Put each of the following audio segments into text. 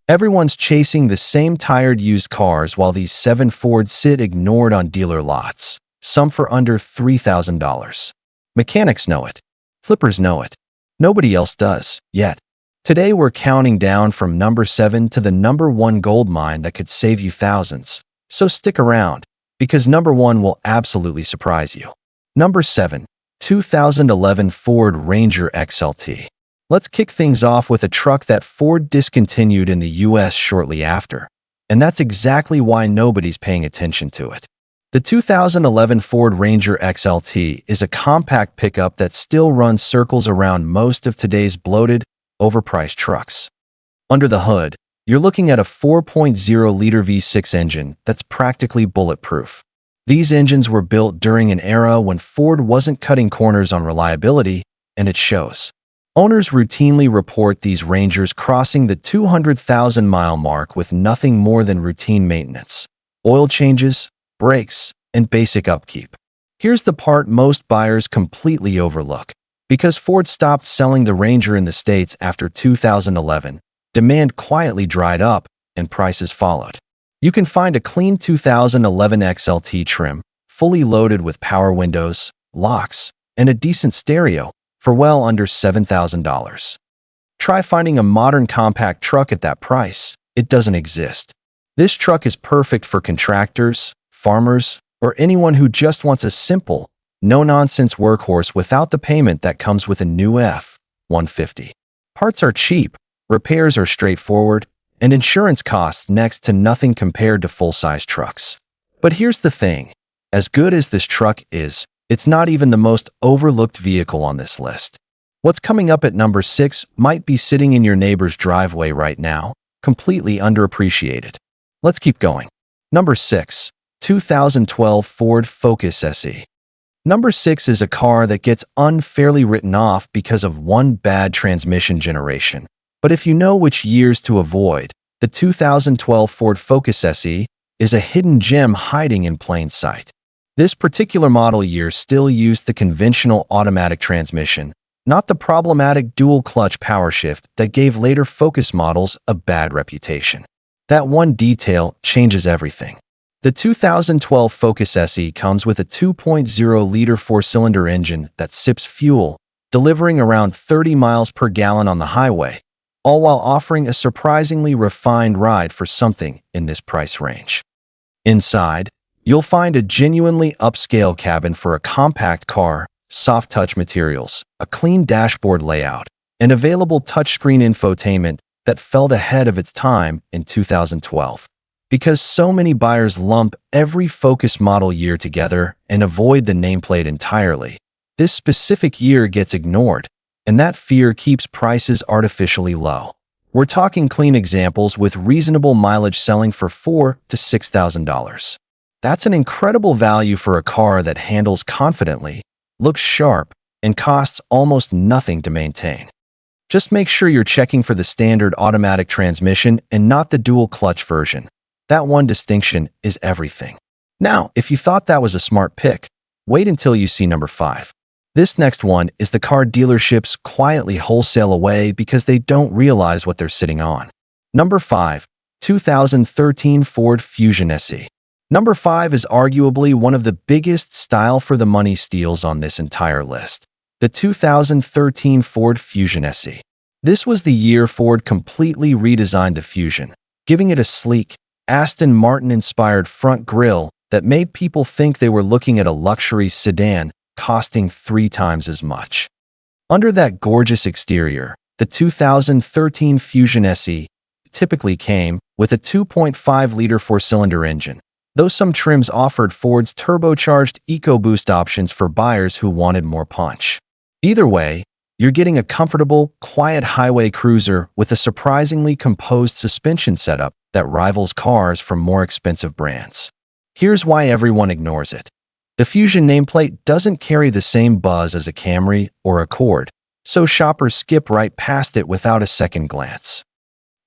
Everyone's chasing the same tired used cars while these 7 Fords sit ignored on dealer lots, some for under $3,000. Mechanics know it. Flippers know it. Nobody else does, yet. Today we're counting down from number 7 to the number 1 gold mine that could save you thousands. So stick around, because number 1 will absolutely surprise you. Number 7. 2011 Ford Ranger XLT. Let's kick things off with a truck that Ford discontinued in the US shortly after, and that's exactly why nobody's paying attention to it. The 2011 Ford Ranger XLT is a compact pickup that still runs circles around most of today's bloated, overpriced trucks. Under the hood, you're looking at a 4.0-liter V6 engine that's practically bulletproof. These engines were built during an era when Ford wasn't cutting corners on reliability, and it shows. Owners routinely report these Rangers crossing the 200,000-mile mark with nothing more than routine maintenance, oil changes, brakes, and basic upkeep. Here's the part most buyers completely overlook. Because Ford stopped selling the Ranger in the States after 2011, demand quietly dried up, and prices followed. You can find a clean 2011 XLT trim, fully loaded with power windows, locks, and a decent stereo, for well under $7,000. Try finding a modern compact truck at that price. It doesn't exist. This truck is perfect for contractors, farmers, or anyone who just wants a simple, no-nonsense workhorse without the payment that comes with a new F-150. Parts are cheap, repairs are straightforward, and insurance costs next to nothing compared to full-size trucks. But here's the thing. As good as this truck is, it's not even the most overlooked vehicle on this list. What's coming up at number 6 might be sitting in your neighbor's driveway right now, completely underappreciated. Let's keep going. Number 6. 2012 Ford Focus SE. Number 6 is a car that gets unfairly written off because of one bad transmission generation. But if you know which years to avoid, the 2012 Ford Focus SE is a hidden gem hiding in plain sight. This particular model year still used the conventional automatic transmission, not the problematic dual-clutch powershift that gave later Focus models a bad reputation. That one detail changes everything. The 2012 Focus SE comes with a 2.0-liter four-cylinder engine that sips fuel, delivering around 30 miles per gallon on the highway, all while offering a surprisingly refined ride for something in this price range. Inside, you'll find a genuinely upscale cabin for a compact car, soft-touch materials, a clean dashboard layout, and available touchscreen infotainment that felt ahead of its time in 2012. Because so many buyers lump every Focus model year together and avoid the nameplate entirely, this specific year gets ignored, and that fear keeps prices artificially low. We're talking clean examples with reasonable mileage selling for $4,000 to $6,000. That's an incredible value for a car that handles confidently, looks sharp, and costs almost nothing to maintain. Just make sure you're checking for the standard automatic transmission and not the dual-clutch version. That one distinction is everything. Now, if you thought that was a smart pick, wait until you see number 5. This next one is the car dealerships quietly wholesale away because they don't realize what they're sitting on. Number 5. 2013 Ford Fusion SE. Number 5 is arguably one of the biggest style-for-the-money steals on this entire list. The 2013 Ford Fusion SE. This was the year Ford completely redesigned the Fusion, giving it a sleek, Aston Martin-inspired front grille that made people think they were looking at a luxury sedan costing 3 times as much. Under that gorgeous exterior, the 2013 Fusion SE typically came with a 2.5-liter four-cylinder engine, though some trims offered Ford's turbocharged EcoBoost options for buyers who wanted more punch. Either way, you're getting a comfortable, quiet highway cruiser with a surprisingly composed suspension setup that rivals cars from more expensive brands. Here's why everyone ignores it. The Fusion nameplate doesn't carry the same buzz as a Camry or Accord, so shoppers skip right past it without a second glance.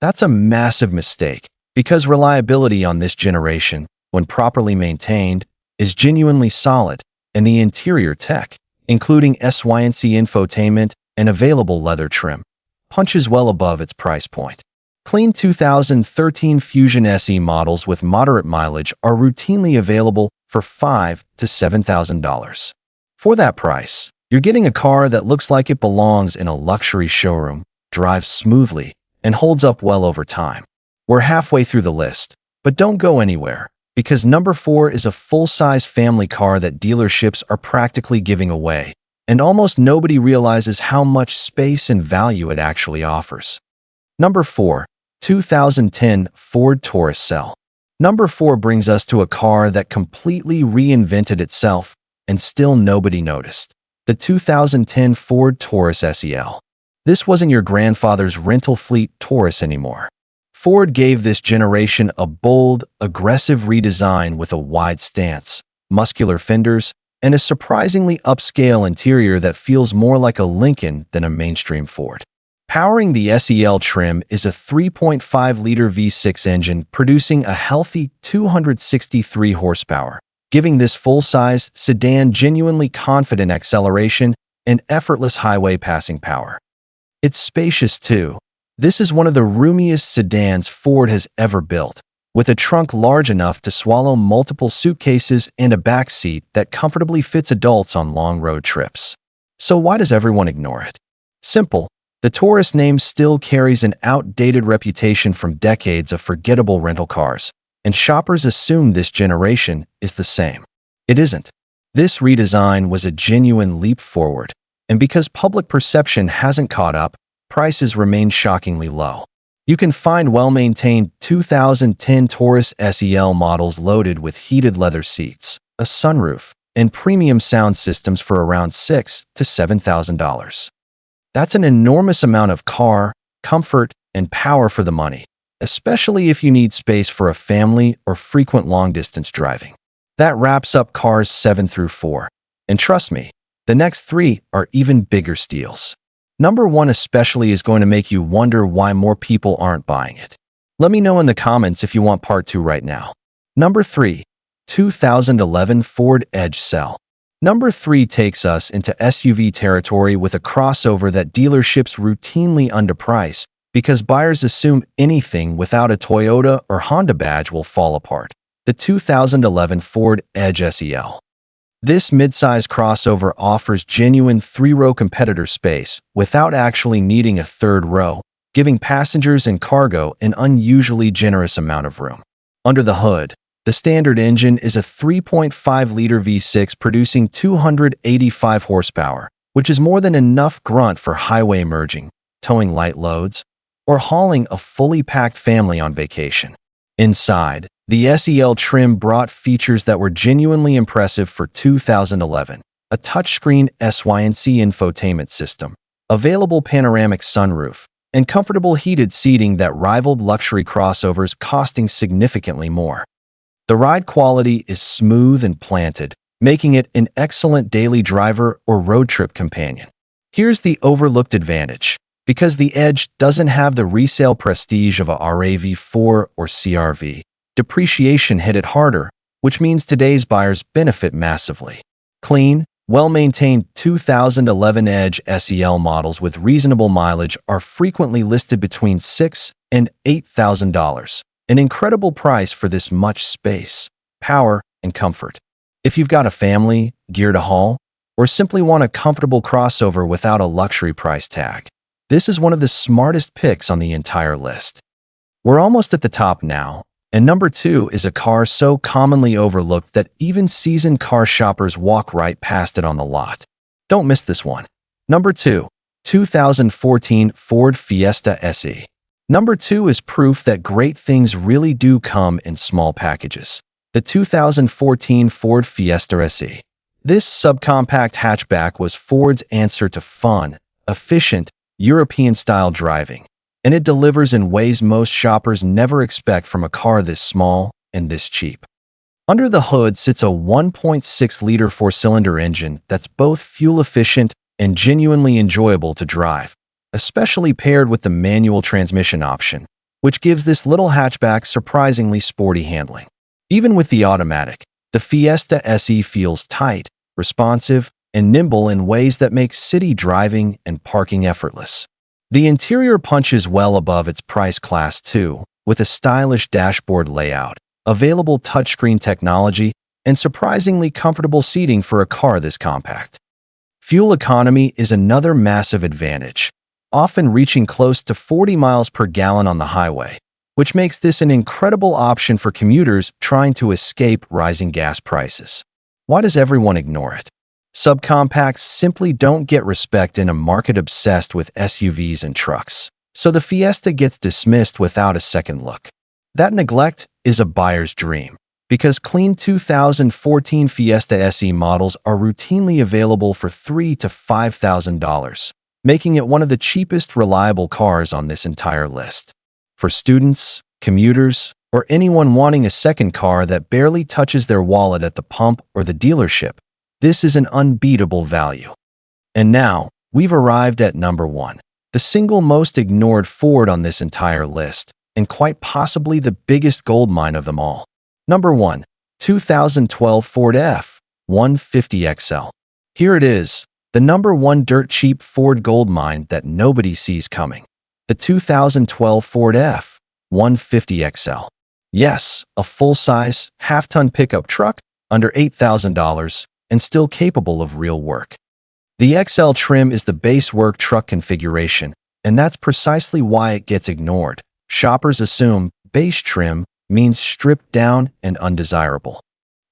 That's a massive mistake, because reliability on this generation, when properly maintained, is genuinely solid, and the interior tech, including SYNC infotainment and available leather trim, punches well above its price point. Clean 2013 Fusion SE models with moderate mileage are routinely available for $5,000 to $7,000. For that price, you're getting a car that looks like it belongs in a luxury showroom, drives smoothly, and holds up well over time. We're halfway through the list, but don't go anywhere, because number 4 is a full-size family car that dealerships are practically giving away, and almost nobody realizes how much space and value it actually offers. Number 4. 2010 Ford Taurus SEL. Number 4 brings us to a car that completely reinvented itself and still nobody noticed. The 2010 Ford Taurus SEL. This wasn't your grandfather's rental fleet Taurus anymore. Ford gave this generation a bold, aggressive redesign with a wide stance, muscular fenders, and a surprisingly upscale interior that feels more like a Lincoln than a mainstream Ford. Powering the SEL trim is a 3.5-liter V6 engine producing a healthy 263 horsepower, giving this full-size sedan genuinely confident acceleration and effortless highway passing power. It's spacious too. This is one of the roomiest sedans Ford has ever built, with a trunk large enough to swallow multiple suitcases and a back seat that comfortably fits adults on long road trips. So why does everyone ignore it? Simple. The Taurus name still carries an outdated reputation from decades of forgettable rental cars, and shoppers assume this generation is the same. It isn't. This redesign was a genuine leap forward, and because public perception hasn't caught up, prices remain shockingly low. You can find well-maintained 2010 Taurus SEL models loaded with heated leather seats, a sunroof, and premium sound systems for around $6,000 to $7,000. That's an enormous amount of car, comfort, and power for the money, especially if you need space for a family or frequent long-distance driving. That wraps up cars 7 through 4. And trust me, the next 3 are even bigger steals. Number 1 especially is going to make you wonder why more people aren't buying it. Let me know in the comments if you want part 2 right now. Number 3. 2011 Ford Edge SEL. Number 3 takes us into SUV territory with a crossover that dealerships routinely underprice because buyers assume anything without a Toyota or Honda badge will fall apart. The 2011 Ford Edge SEL. This midsize crossover offers genuine 3-row competitor space without actually needing a 3rd row, giving passengers and cargo an unusually generous amount of room. Under the hood, the standard engine is a 3.5-liter V6 producing 285 horsepower, which is more than enough grunt for highway merging, towing light loads, or hauling a fully packed family on vacation. Inside, the SEL trim brought features that were genuinely impressive for 2011. A touchscreen SYNC infotainment system, available panoramic sunroof, and comfortable heated seating that rivaled luxury crossovers costing significantly more. The ride quality is smooth and planted, making it an excellent daily driver or road trip companion. Here's the overlooked advantage. Because the Edge doesn't have the resale prestige of a RAV4 or CRV, depreciation hit it harder, which means today's buyers benefit massively. Clean, well-maintained 2011 Edge SEL models with reasonable mileage are frequently listed between $6,000 and $8,000. An incredible price for this much space, power, and comfort. If you've got a family, gear to haul, or simply want a comfortable crossover without a luxury price tag, this is one of the smartest picks on the entire list. We're almost at the top now, and number 2 is a car so commonly overlooked that even seasoned car shoppers walk right past it on the lot. Don't miss this one. Number 2. 2014 Ford Fiesta SE. Number 2 is proof that great things really do come in small packages. The 2014 Ford Fiesta SE. This subcompact hatchback was Ford's answer to fun, efficient, European-style driving, and it delivers in ways most shoppers never expect from a car this small and this cheap. Under the hood sits a 1.6-liter 4-cylinder engine that's both fuel-efficient and genuinely enjoyable to drive, especially paired with the manual transmission option, which gives this little hatchback surprisingly sporty handling. Even with the automatic, the Fiesta SE feels tight, responsive, and nimble in ways that make city driving and parking effortless. The interior punches well above its price class too, with a stylish dashboard layout, available touchscreen technology, and surprisingly comfortable seating for a car this compact. Fuel economy is another massive advantage, often reaching close to 40 miles per gallon on the highway, which makes this an incredible option for commuters trying to escape rising gas prices. Why does everyone ignore it? Subcompacts simply don't get respect in a market obsessed with SUVs and trucks, so the Fiesta gets dismissed without a second look. That neglect is a buyer's dream, because clean 2014 Fiesta SE models are routinely available for $3,000 to $5,000, making it one of the cheapest reliable cars on this entire list. For students, commuters, or anyone wanting a second car that barely touches their wallet at the pump or the dealership, this is an unbeatable value. And now, we've arrived at number 1, the single most ignored Ford on this entire list, and quite possibly the biggest goldmine of them all. Number 1. 2012 Ford F-150 XL. Here it is, the number 1 dirt-cheap Ford goldmine that nobody sees coming. The 2012 Ford F-150 XL. Yes, a full-size, half-ton pickup truck under $8,000 and still capable of real work. The XL trim is the base work truck configuration, and that's precisely why it gets ignored. Shoppers assume base trim means stripped down and undesirable.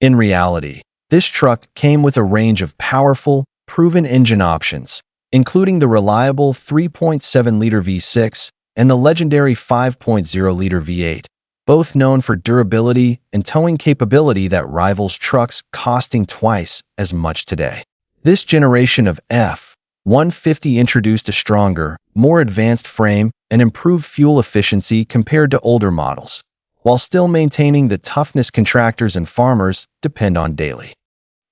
In reality, this truck came with a range of powerful, proven engine options, including the reliable 3.7-liter V6 and the legendary 5.0-liter V8, both known for durability and towing capability that rivals trucks costing twice as much today. This generation of F-150 introduced a stronger, more advanced frame and improved fuel efficiency compared to older models, while still maintaining the toughness contractors and farmers depend on daily.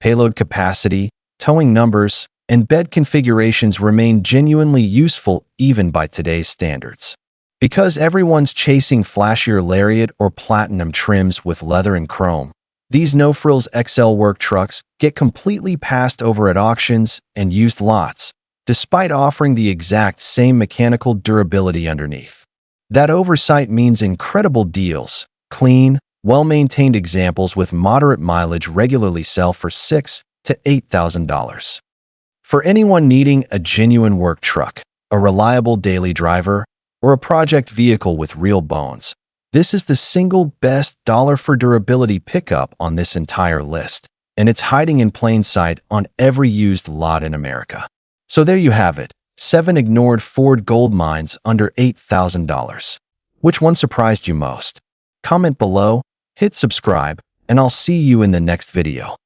Payload capacity, towing numbers, and bed configurations remain genuinely useful even by today's standards. Because everyone's chasing flashier Lariat or Platinum trims with leather and chrome, these no-frills XL work trucks get completely passed over at auctions and used lots, despite offering the exact same mechanical durability underneath. That oversight means incredible deals. Clean, well-maintained examples with moderate mileage regularly sell for $6,000 to $8,000. For anyone needing a genuine work truck, a reliable daily driver, or a project vehicle with real bones, this is the single best dollar for durability pickup on this entire list, and it's hiding in plain sight on every used lot in America. So there you have it, 7 ignored Ford goldmines under $8,000. Which one surprised you most? Comment below, hit subscribe, and I'll see you in the next video.